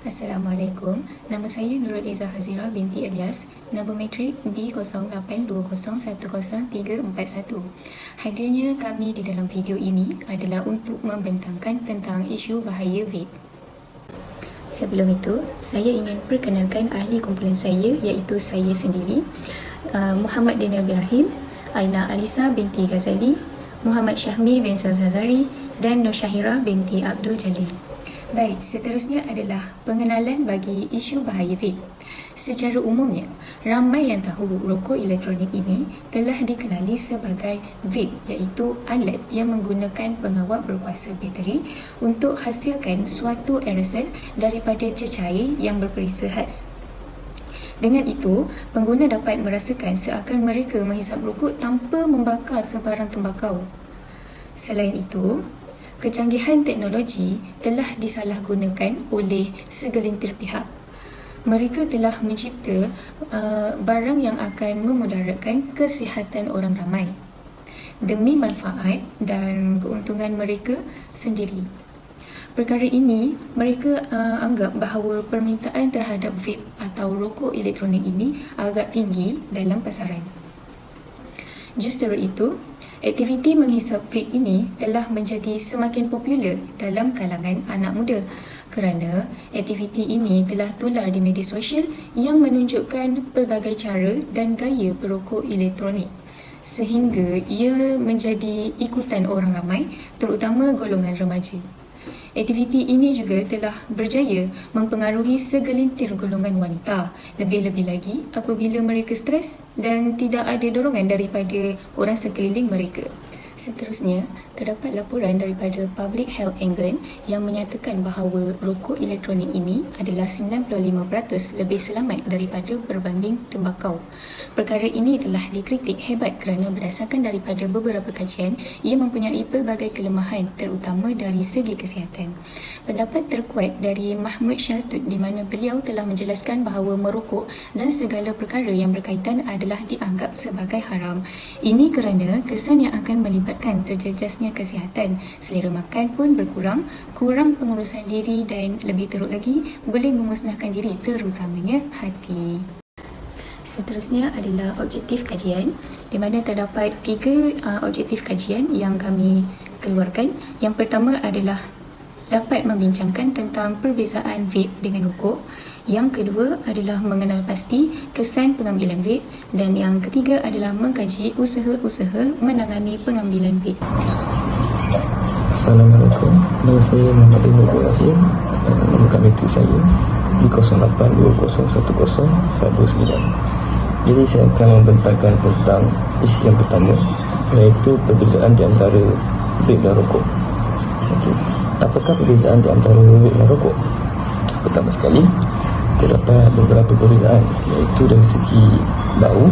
Assalamualaikum. Nama saya Nurul Izzah Hazira binti Elias. Nombor metrik B0820103441. Hadirnya kami di dalam video ini adalah untuk membentangkan tentang isu bahaya vape. Sebelum itu, saya ingin perkenalkan ahli kumpulan saya, iaitu saya sendiri, Muhammad Daniel bin Rahim, Aina Alisa binti Ghazali, Muhammad Syahmi bin Salzazari dan Nur Syahira binti Abdul Jalil. Baik, seterusnya adalah pengenalan bagi isu bahaya vape. Secara umumnya, ramai yang tahu rokok elektronik ini telah dikenali sebagai vape, iaitu alat yang menggunakan pengawak berkuasa bateri untuk hasilkan suatu aerosol daripada cecair yang berperisa khas. Dengan itu, pengguna dapat merasakan seakan mereka menghisap rokok tanpa membakar sebarang tembakau. Selain itu, kecanggihan teknologi telah disalahgunakan oleh segelintir pihak. Mereka telah mencipta barang yang akan memudaratkan kesihatan orang ramai demi manfaat dan keuntungan mereka sendiri. Perkara ini, mereka anggap bahawa permintaan terhadap vape atau rokok elektronik ini agak tinggi dalam pasaran. Justru itu, aktiviti menghisap vape ini telah menjadi semakin popular dalam kalangan anak muda kerana aktiviti ini telah tular di media sosial yang menunjukkan pelbagai cara dan gaya perokok elektronik sehingga ia menjadi ikutan orang ramai, terutama golongan remaja. Aktiviti ini juga telah berjaya mempengaruhi segelintir golongan wanita, lebih-lebih lagi apabila mereka stres dan tidak ada dorongan daripada orang sekeliling mereka. Seterusnya, terdapat laporan daripada Public Health England yang menyatakan bahawa rokok elektronik ini adalah 95% lebih selamat daripada berbanding tembakau. Perkara ini telah dikritik hebat kerana berdasarkan daripada beberapa kajian, ia mempunyai pelbagai kelemahan terutama dari segi kesihatan. Pendapat terkuat dari Mahmud Shaltut di mana beliau telah menjelaskan bahawa merokok dan segala perkara yang berkaitan adalah dianggap sebagai haram. Ini kerana kesan yang akan melibatkan terjejasnya kesihatan, selera makan pun berkurang, kurang pengurusan diri dan lebih teruk lagi boleh memusnahkan diri, terutamanya hati. Seterusnya adalah objektif kajian, di mana terdapat 3 objektif kajian yang kami keluarkan. Yang pertama adalah dapat membincangkan tentang perbezaan vape dengan rokok. Yang kedua adalah mengenal pasti kesan pengambilan vape. Dan yang ketiga adalah mengkaji usaha-usaha menangani pengambilan vape. Assalamualaikum. Nama saya Muhammad Daniel bin Rahim. Nombor metrik saya B0820101429. Jadi saya akan membentangkan tentang isu yang pertama, iaitu perbezaan di antara vape dan rokok. Okey. Apakah perbezaan di antara vape dan rokok? Pertama sekali, terdapat beberapa perbezaan, iaitu dari segi bau.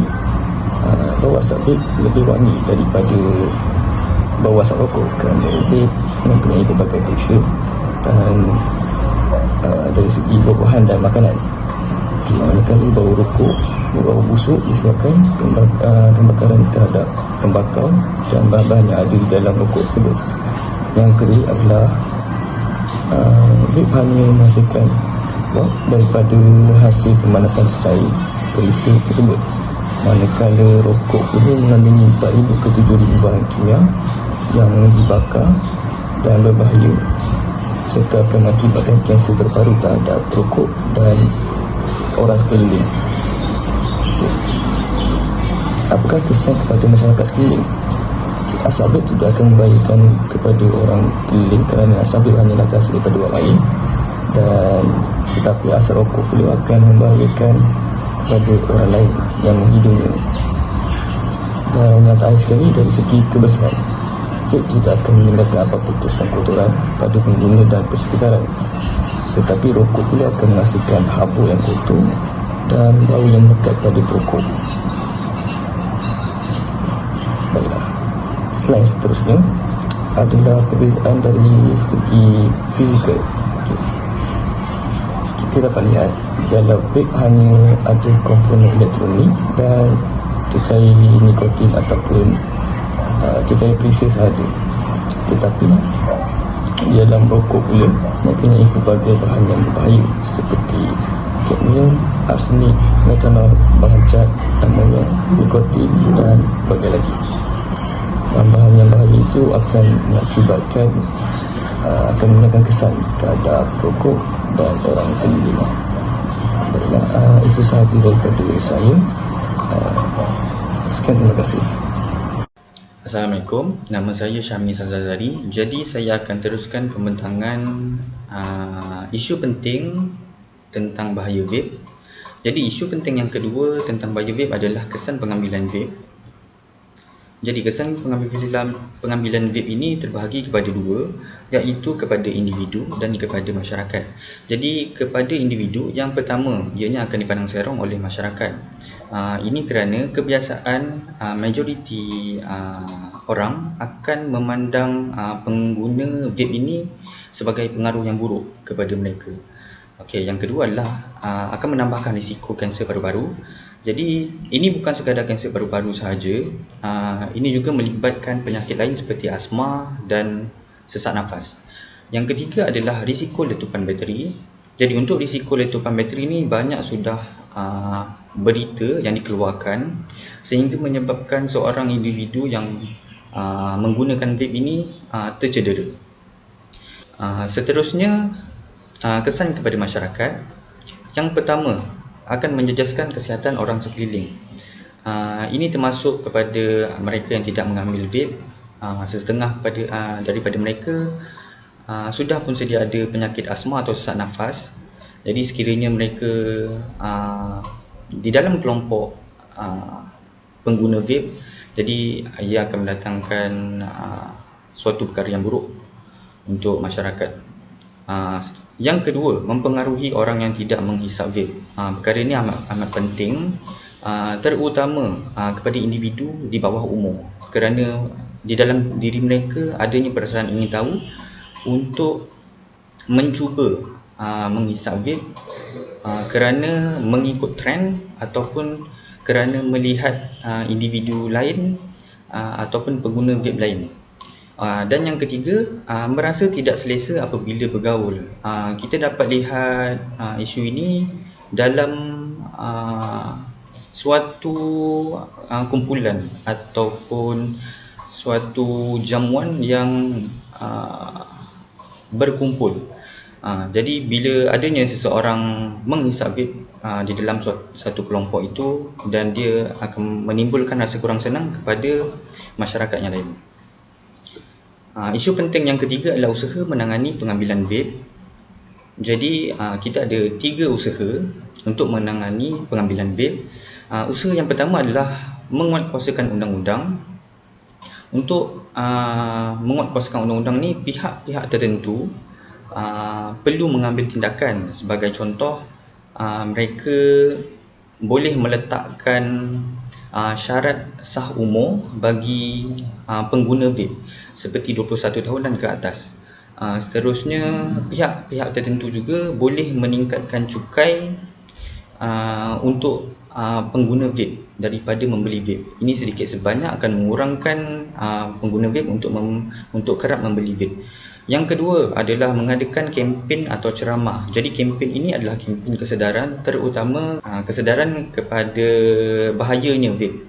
Bau asap vape lebih wangi daripada bau asap rokok kerana vape mempunyai berbagai tekstur dan dari segi buah-buahan dan makanan. Okay, manakala bau rokok, bau busuk disebabkan pembakaran terhadap tembakau dan bahan-bahan yang ada di dalam rokok tersebut. Yang kedua adalah vape hanya menghasilkan daripada hasil pemanasan cecair perisa tersebut, manakala rokok ini mengandungi 4,000 ke 7,000 bahan kimia yang dibakar dan berbahaya serta akan mengakibatkan kanser berparu terhadap rokok dan orang sekeliling. Apakah kesan kepada masyarakat sekeliling? Asap vape tidak akan membahayakan kepada orang keliling kerana asap vape hanya datang daripada orang lain, dan tetapi asap rokok pula akan membahayakan kepada orang lain yang menghidungnya. Dan yang terakhir sekali, dari segi kebersihan, vape tidak akan meninggalkan apapun kesan kotoran pada pengguna dan persekitaran, tetapi rokok pula akan menghasilkan habuk yang kotor dan bau yang melekat pada perokok. Baiklah, slide seterusnya adalah perbezaan dari segi fizikal. Kita dapat lihat dalam vape hanya ada komponen elektronik dan cecair nikotin ataupun cecair perisa sahaja. Tetapi dalam rokok pula mempunyai pelbagai bahan yang berbahaya seperti kadmium, arsenik, metanol, bahan cat, amonia, nikotin dan berbagai lagi. Bahan-bahan yang bahaya itu akan mengakibatkan akan menggunakan kesan terhadap rokok dan orang pengguna. Baiklah, itu sahaja daripada saya. Sekian, terima kasih. Assalamualaikum, nama saya Syamil Sazazari. Jadi saya akan teruskan pembentangan isu penting tentang bahaya vape. Jadi isu penting yang kedua tentang bahaya vape adalah kesan pengambilan vape. Jadi kesan pengambilan vape ini terbahagi kepada dua, iaitu kepada individu dan kepada masyarakat. Jadi kepada individu, yang pertama ianya akan dipandang serong oleh masyarakat. Ini kerana kebiasaan majoriti orang akan memandang pengguna vape ini sebagai pengaruh yang buruk kepada mereka. Okey, yang kedua adalah akan menambahkan risiko kanser paru-paru. Jadi ini bukan sekadar kanser paru-paru sahaja, ini juga melibatkan penyakit lain seperti asma dan sesak nafas. Yang ketiga adalah risiko letupan bateri. Jadi untuk risiko letupan bateri ini banyak sudah berita yang dikeluarkan sehingga menyebabkan seorang individu yang menggunakan vape ini tercedera. Seterusnya, kesan kepada masyarakat. Yang pertama, akan menjejaskan kesihatan orang sekeliling. Ini termasuk kepada mereka yang tidak mengambil vape. Setengah daripada mereka sudah pun sedia ada penyakit asma atau sesak nafas. Jadi sekiranya mereka di dalam kelompok pengguna vape, jadi ia akan mendatangkan suatu perkara yang buruk untuk masyarakat. Yang kedua, mempengaruhi orang yang tidak menghisap vape. Perkara ini amat penting, terutama kepada individu di bawah umur, kerana di dalam diri mereka adanya perasaan ingin tahu untuk mencuba menghisap vape kerana mengikut trend ataupun kerana melihat individu lain ataupun pengguna vape lain. Dan yang ketiga, merasa tidak selesa apabila bergaul. Kita dapat lihat isu ini dalam suatu kumpulan ataupun suatu jamuan yang berkumpul. Jadi bila adanya seseorang menghisap vape di dalam satu kelompok itu, dan dia akan menimbulkan rasa kurang senang kepada masyarakat yang lain. Isu penting yang ketiga adalah usaha menangani pengambilan vape. Jadi kita ada 3 usaha untuk menangani pengambilan vape. Usaha yang pertama adalah menguatkuasakan undang-undang. Untuk menguatkuasakan undang-undang ni, pihak-pihak tertentu perlu mengambil tindakan. Sebagai contoh, mereka boleh meletakkan syarat sah umur bagi pengguna vape seperti 21 tahun dan ke atas. Seterusnya, pihak-pihak tertentu juga boleh meningkatkan cukai untuk pengguna vape daripada membeli vape. Ini sedikit sebanyak akan mengurangkan pengguna vape untuk kerap membeli vape. Yang kedua adalah mengadakan kempen atau ceramah. Jadi kempen ini adalah kempen kesedaran, terutama kesedaran kepada bahayanya vape.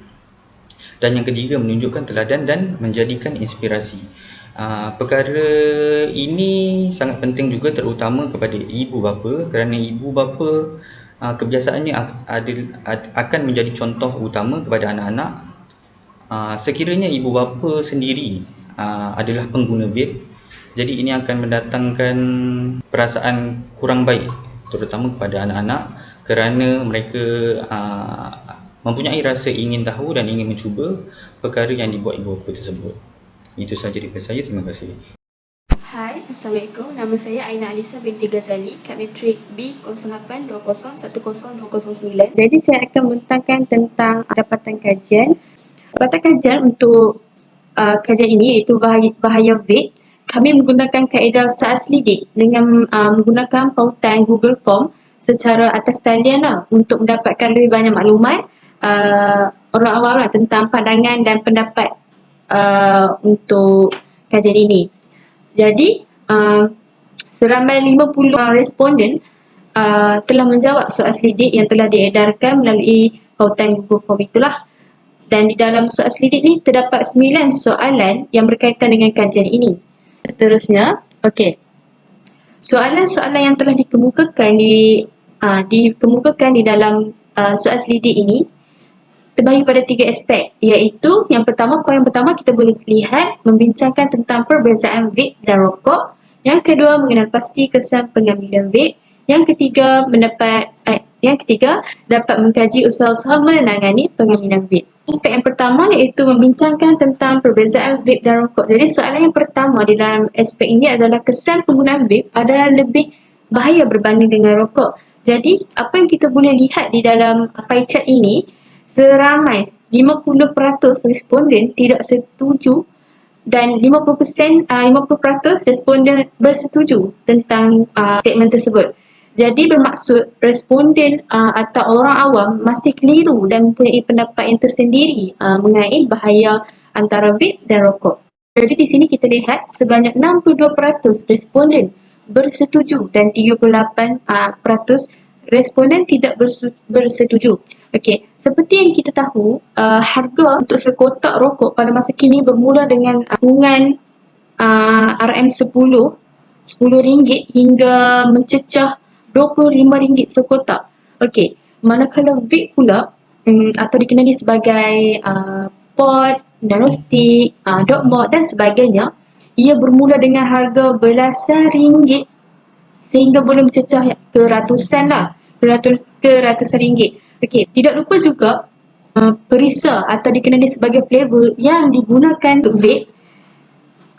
Dan yang ketiga, menunjukkan teladan dan menjadikan inspirasi. Perkara ini sangat penting juga terutama kepada ibu bapa, kerana ibu bapa kebiasaannya akan menjadi contoh utama kepada anak-anak. Sekiranya ibu bapa sendiri adalah pengguna vape, jadi ini akan mendatangkan perasaan kurang baik terutama kepada anak-anak, kerana mereka mempunyai rasa ingin tahu dan ingin mencuba perkara yang dibuat ibu bapa tersebut. Itu sahaja daripada saya. Terima kasih. Hai, Assalamualaikum. Nama saya Aina Alisa binti Ghazali, kat matrik B0820102009. Jadi saya akan membentangkan tentang dapatan kajian. Dapatan kajian untuk kajian ini iaitu bahaya vape. Kami menggunakan kaedah seasli dengan menggunakan pautan Google Form secara atas talian untuk mendapatkan lebih banyak maklumat orang awam tentang pandangan dan pendapat untuk kajian ini. Jadi seramai 50 responden telah menjawab soal selidik yang telah diedarkan melalui pautan Google Form itulah. Dan di dalam soal selidik ni terdapat 9 soalan yang berkaitan dengan kajian ini. Seterusnya, okey. Soalan-soalan yang telah dikemukakan di dalam soal selidik ini terbahagi pada 3 aspek, iaitu yang pertama, poin pertama kita boleh lihat membincangkan tentang perbezaan vape dan rokok. Yang kedua, mengenal pasti kesan pengambilan vape. Yang ketiga, dapat mengkaji usaha-usaha menangani pengambilan vape. Aspek yang pertama iaitu membincangkan tentang perbezaan vape dan rokok. Jadi soalan yang pertama di dalam aspek ini adalah kesan penggunaan vape adalah lebih bahaya berbanding dengan rokok. Jadi apa yang kita boleh lihat di dalam pie chart ini, seramai 50% responden tidak setuju dan 50% responden bersetuju tentang statement tersebut. Jadi bermaksud responden atau orang awam masih keliru dan mempunyai pendapat yang tersendiri mengenai bahaya antara vape dan rokok. Jadi di sini kita lihat sebanyak 62% responden bersetuju dan 38% responden tidak bersetuju. Okey, seperti yang kita tahu, harga untuk sekotak rokok pada masa kini bermula dengan bungan RM10 RM10 hingga mencecah RM25 sekotak. Okey, manakala vape pula atau dikenali sebagai pod, nanostick, dot mod dan sebagainya, ia bermula dengan harga belasan ringgit sehingga boleh mencecah ke ratusan ringgit. Okey, tidak lupa juga perisa atau dikenali sebagai flavor yang digunakan untuk vape.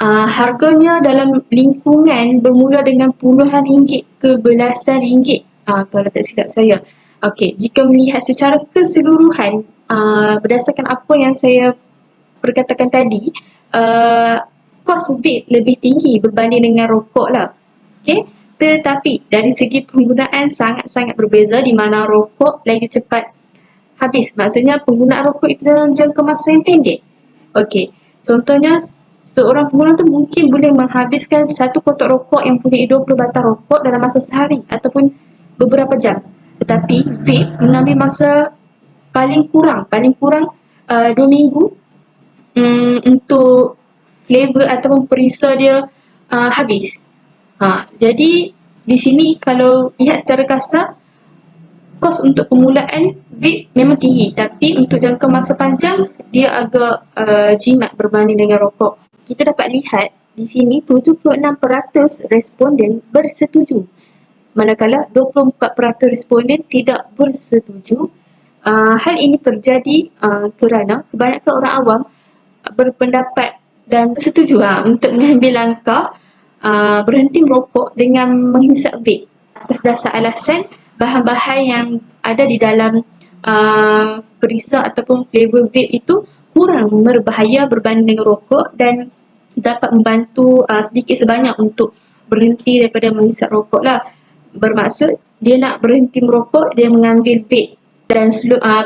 Harganya dalam lingkungan bermula dengan puluhan ringgit ke belasan ringgit, kalau tak silap saya. Okey, jika melihat secara keseluruhan berdasarkan apa yang saya perkatakan tadi, kos vape lebih tinggi berbanding dengan rokok lah. Okey, tetapi dari segi penggunaan sangat-sangat berbeza, di mana rokok lagi cepat habis. Maksudnya penggunaan rokok itu dalam jangka masa yang pendek. Okey, contohnya seorang pengguna tu mungkin boleh menghabiskan satu kotak rokok yang punya 20 batang rokok dalam masa sehari ataupun beberapa jam. Tetapi vape mengambil masa paling kurang 2 minggu untuk flavor ataupun perisa dia habis. Jadi di sini kalau lihat secara kasar, kos untuk permulaan vape memang tinggi, tapi untuk jangka masa panjang dia agak jimat berbanding dengan rokok. Kita dapat lihat di sini 76% responden bersetuju, manakala 24% responden tidak bersetuju. Hal ini terjadi kerana kebanyakan orang awam berpendapat dan bersetuju untuk mengambil langkah berhenti merokok dengan menghisap vape atas dasar alasan bahan-bahan yang ada di dalam perisa ataupun flavor vape itu kurang berbahaya berbanding dengan rokok dan dapat membantu sedikit sebanyak untuk berhenti daripada menghisap rokok lah. Bermaksud dia nak berhenti merokok, dia mengambil vape dan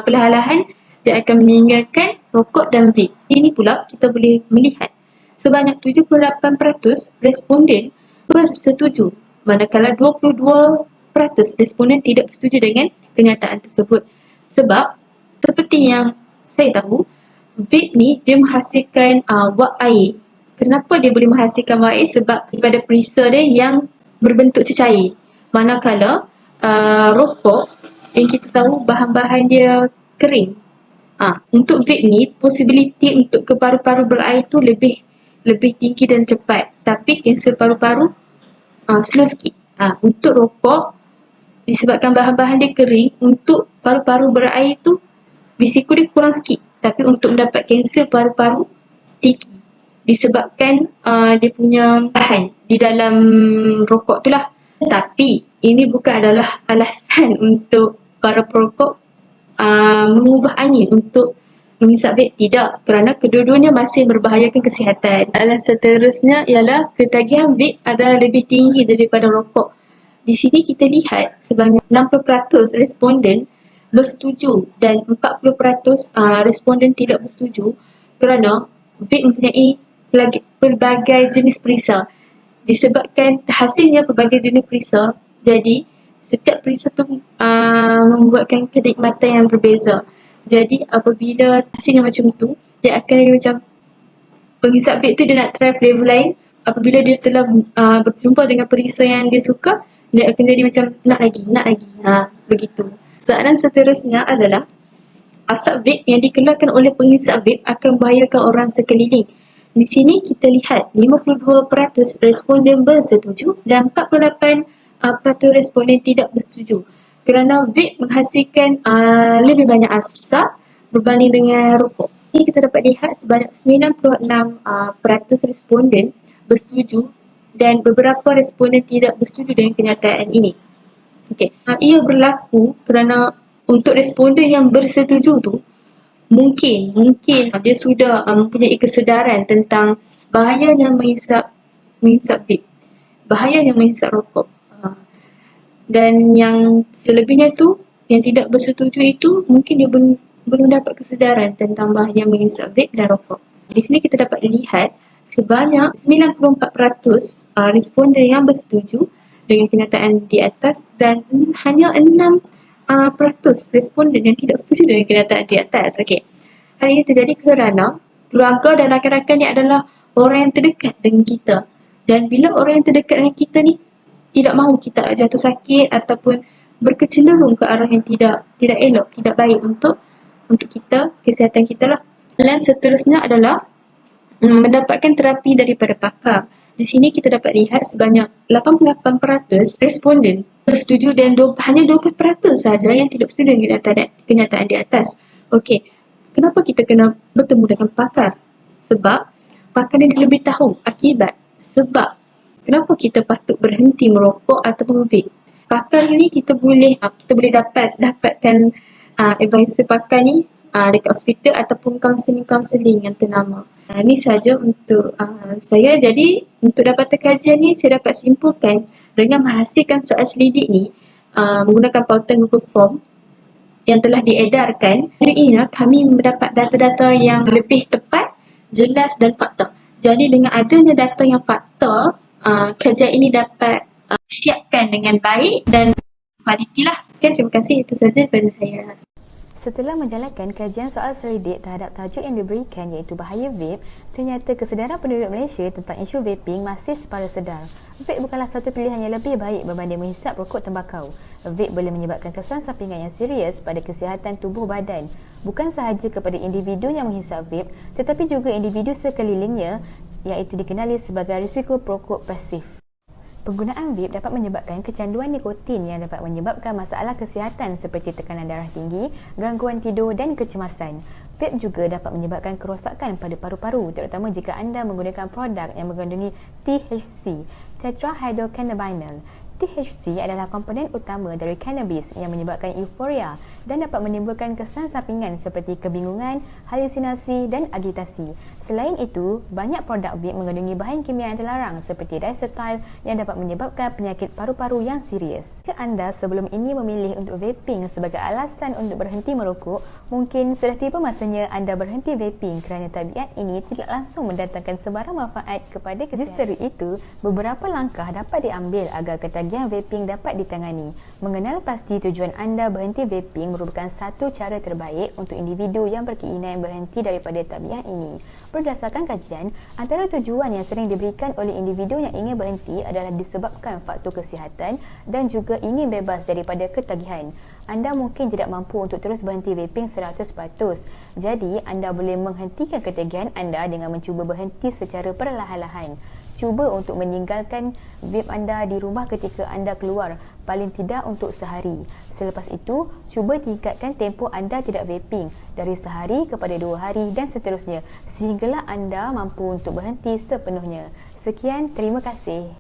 perlahan-lahan dia akan meninggalkan rokok dan vape. Ini pula kita boleh melihat sebanyak 78% responden bersetuju, manakala 22% responden tidak bersetuju dengan kenyataan tersebut. Sebab seperti yang saya tahu, vape ni dia menghasilkan wak air. Kenapa dia boleh menghasilkan wak air? Sebab daripada perisa dia yang berbentuk cecair. Manakala rokok yang kita tahu bahan-bahan dia kering. Untuk vape ni, possibility untuk ke paru-paru berair tu lebih tinggi dan cepat. Tapi kanser paru-paru slow sikit. Untuk rokok, disebabkan bahan-bahan dia kering, untuk paru-paru berair tu risiko dia kurang sikit. Tapi untuk mendapat kanser paru-paru tinggi. Disebabkan dia punya bahan di dalam rokok tu lah. Tapi ini bukan adalah alasan untuk para perokok mengubah angin untuk menghisap vape. Tidak, kerana kedua-duanya masih membahayakan kesihatan. Alasan seterusnya ialah ketagihan vape adalah lebih tinggi daripada rokok. Di sini kita lihat sebanyak 60% responden bersetuju dan 40% responden tidak bersetuju kerana vape mempunyai pelbagai jenis perisa. disebabkan hasilnya pelbagai jenis perisa. Jadi setiap perisa tu membuatkan kenikmatan yang berbeza. Jadi apabila hasilnya macam tu, dia akan macam penghisap vape tu dia nak try flavor lain. Apabila dia telah berjumpa dengan perisa yang dia suka, dia akan jadi macam nak lagi. Begitu. Soalan seterusnya adalah asap vape yang dikeluarkan oleh penghisap vape akan membahayakan orang sekeliling. Di sini kita lihat 52% responden bersetuju dan 48% responden tidak bersetuju. Kerana vape menghasilkan lebih banyak asap berbanding dengan rokok. Ini kita dapat lihat sebanyak 96% responden bersetuju dan beberapa responden tidak bersetuju dengan kenyataan ini. Okey, ia berlaku kerana untuk responden yang bersetuju tu mungkin dia sudah mempunyai kesedaran tentang bahayanya menghisap vape, bahayanya menghisap rokok. Dan yang selebihnya tu, yang tidak bersetuju itu mungkin dia belum dapat kesedaran tentang bahaya menghisap vape dan rokok. Di sini kita dapat lihat sebanyak 94% responden yang bersetuju dengan kenyataan di atas dan hanya 6% responden yang tidak setuju dengan kenyataan di atas. Okey. Hal ini terjadi kerana keluarga dan rakan-rakan ni adalah orang yang terdekat dengan kita. Dan bila orang yang terdekat dengan kita ni tidak mahu kita jatuh sakit ataupun berkecenderung ke arah yang tidak elok, tidak baik untuk kita, kesihatan kita lah. Dan seterusnya adalah mendapatkan terapi daripada pakar. Di sini kita dapat lihat sebanyak 88% responden bersetuju dan hanya 20% sahaja yang tidak setuju dengan kenyataan di atas. Okey, kenapa kita kena bertemu dengan pakar? Sebab pakar ni dia lebih tahu akibat. Sebab kenapa kita patut berhenti merokok ataupun vape. Pakar ni kita boleh dapatkan advisor pakar ni dekat hospital ataupun kaunseling yang ternama. Ini sahaja untuk saya. Jadi untuk dapatan kajian ni saya dapat simpulkan dengan menghasilkan soal selidik ni menggunakan pautan Google Form yang telah diedarkan. Ini kami mendapat data-data yang lebih tepat, jelas dan fakta. Jadi dengan adanya data yang fakta, kajian ini dapat siapkan dengan baik dan kualiti lah. Sekian, terima kasih. Itu sahaja daripada saya. Setelah menjalankan kajian soal selidik terhadap tajuk yang diberikan iaitu bahaya vape, ternyata kesedaran penduduk Malaysia tentang isu vaping masih separuh sedar. Vape bukanlah satu pilihan yang lebih baik berbanding menghisap rokok tembakau. Vape boleh menyebabkan kesan sampingan yang serius pada kesihatan tubuh badan. Bukan sahaja kepada individu yang menghisap vape, tetapi juga individu sekelilingnya, iaitu dikenali sebagai risiko perokok pasif. Penggunaan vape dapat menyebabkan kecanduan nikotin yang dapat menyebabkan masalah kesihatan seperti tekanan darah tinggi, gangguan tidur dan kecemasan. Vape juga dapat menyebabkan kerosakan pada paru-paru, terutama jika anda menggunakan produk yang mengandungi THC, tetrahydrocannabinol. THC adalah komponen utama dari cannabis yang menyebabkan euforia dan dapat menimbulkan kesan sampingan seperti kebingungan, halusinasi dan agitasi. Selain itu, banyak produk vape mengandungi bahan kimia yang terlarang seperti diacetyl yang dapat menyebabkan penyakit paru-paru yang serius. Jika anda sebelum ini memilih untuk vaping sebagai alasan untuk berhenti merokok, mungkin sudah tiba masanya anda berhenti vaping kerana tabiat ini tidak langsung mendatangkan sebarang manfaat kepada kesihatan. Justru itu, beberapa langkah dapat diambil agar ketagihan vaping dapat ditangani. Mengenal pasti tujuan anda berhenti vaping merupakan satu cara terbaik untuk individu yang berkeinginan berhenti daripada tabiat ini. Berdasarkan kajian, antara tujuan yang sering diberikan oleh individu yang ingin berhenti adalah disebabkan faktor kesihatan dan juga ingin bebas daripada ketagihan. Anda mungkin tidak mampu untuk terus berhenti vaping 100%. Jadi, anda boleh menghentikan ketagihan anda dengan mencuba berhenti secara perlahan-lahan. Cuba untuk meninggalkan vape anda di rumah ketika anda keluar, paling tidak untuk sehari. Selepas itu, cuba tingkatkan tempoh anda tidak vaping dari sehari kepada 2 hari dan seterusnya sehinggalah anda mampu untuk berhenti sepenuhnya. Sekian, terima kasih.